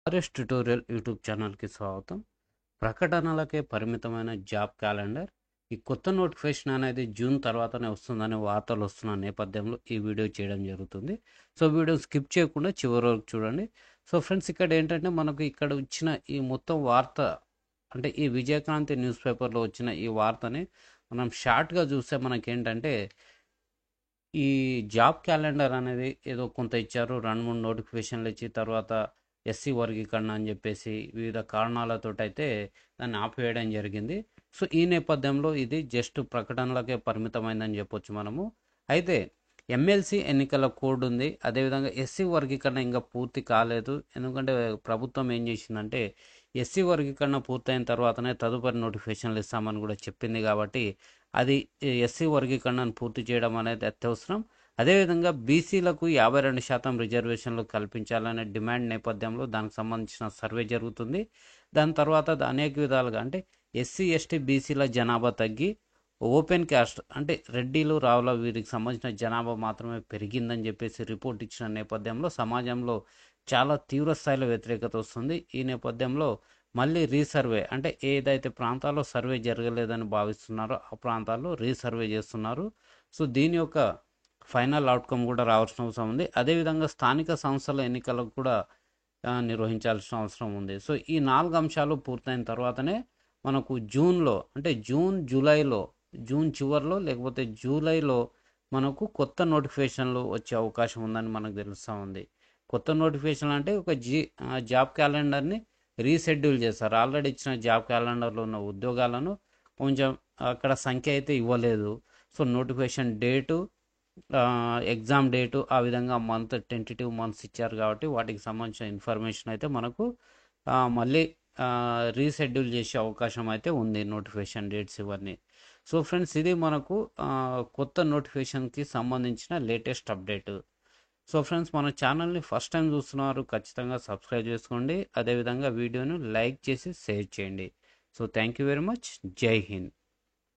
RS tutorial YouTube ఛానల్కి స్వాగతం. ప్రకటనలకే పరిమితమైన జాబ్ క్యాలెండర్ ఈ కొత్త నోటిఫికేషన్ అనేది జూన్ తర్వాతనే వస్తుందనే వార్తలు వస్తున్న నేపథ్యంలో ఈ వీడియో చేయడం జరుగుతుంది. సో వీడియో స్కిప్ చేయకుండా చివరి వరకు చూడండి. సో ఫ్రెండ్స్, ఇక్కడ ఏంటంటే మనకు ఇక్కడ వచ్చిన ఈ మొత్తం వార్త అంటే ఈ విజయక్రాంతి న్యూస్ పేపర్లో వచ్చిన ఈ వార్తని మనం షార్ట్గా చూస్తే మనకేంటంటే ఈ జాబ్ క్యాలెండర్ అనేది ఏదో కొంత ఇచ్చారు, 2-3 నోటిఫికేషన్లు ఇచ్చి తర్వాత ఎస్సీ వర్గీకరణ అని చెప్పేసి వివిధ కారణాలతోటైతే దాన్ని ఆపివేయడం జరిగింది. సో ఈ నేపథ్యంలో ఇది జస్ట్ ప్రకటనలకే పరిమితమైందని చెప్పొచ్చు మనము. అయితే ఎమ్మెల్సీ ఎన్నికల కోడ్ ఉంది, అదేవిధంగా ఎస్సీ వర్గీకరణ ఇంకా పూర్తి కాలేదు. ఎందుకంటే ప్రభుత్వం ఏం చేసిందంటే ఎస్సీ వర్గీకరణ పూర్తయిన తర్వాతనే తదుపరి నోటిఫికేషన్లు ఇస్తామని కూడా చెప్పింది. కాబట్టి అది ఎస్సీ వర్గీకరణను పూర్తి చేయడం అనేది అత్యవసరం. అదేవిధంగా బీసీలకు 52% రిజర్వేషన్లు కల్పించాలనే డిమాండ్ నేపథ్యంలో దానికి సంబంధించిన సర్వే జరుగుతుంది. దాని తర్వాత అనేక విధాలుగా అంటే ఎస్సీ ఎస్టీ బీసీల జనాభా తగ్గి ఓపెన్ క్యాస్ట్ అంటే రెడ్డిలు రావుల వీరికి సంబంధించిన జనాభా మాత్రమే పెరిగిందని చెప్పేసి రిపోర్ట్ ఇచ్చిన నేపథ్యంలో సమాజంలో చాలా తీవ్ర స్థాయిలో వ్యతిరేకత వస్తుంది. ఈ నేపథ్యంలో మళ్ళీ రీసర్వే అంటే ఏదైతే ప్రాంతాల్లో సర్వే జరగలేదని భావిస్తున్నారో ఆ ప్రాంతాల్లో రీసర్వే చేస్తున్నారు. సో దీని యొక్క ఫైనల్ అవుట్కమ్ కూడా రావాల్సిన అవసరం ఉంది. అదేవిధంగా స్థానిక సంస్థల ఎన్నికలకు కూడా నిర్వహించాల్సిన అవసరం ఉంది. సో ఈ 4 అంశాలు పూర్తయిన తర్వాతనే మనకు జూన్లో అంటే జూన్ చివరిలో లేకపోతే జూలైలో మనకు కొత్త నోటిఫికేషన్లు వచ్చే అవకాశం ఉందని మనకు తెలుస్తూ ఉంది. కొత్త నోటిఫికేషన్ అంటే ఒక జాబ్ క్యాలెండర్ని రీషెడ్యూల్ చేస్తారు. ఆల్రెడీ ఇచ్చిన జాబ్ క్యాలెండర్లో ఉన్న ఉద్యోగాలను కొంచెం అక్కడ సంఖ్య అయితే ఇవ్వలేదు. So notification date, exam date, ఆ విధంగా టెంటేటివ్ మంత్స్ ఇచ్చారు. కాబట్టి వాటికి సంబంధించిన ఇన్ఫర్మేషన్ అయితే మనకు మళ్ళీ రీషెడ్యూల్ చేసే అవకాశం అయితే ఉంది, నోటిఫికేషన్ డేట్స్ ఇవన్నీ. సో ఫ్రెండ్స్, ఇది మనకు కొత్త నోటిఫికేషన్కి సంబంధించిన లేటెస్ట్ అప్డేట్. సో ఫ్రెండ్స్, మన ఛానల్ని ఫస్ట్ టైం చూస్తున్నారు ఖచ్చితంగా సబ్స్క్రైబ్ చేసుకోండి. అదేవిధంగా వీడియోను లైక్ చేసి షేర్ చేయండి. So thank you very much. జై హింద్.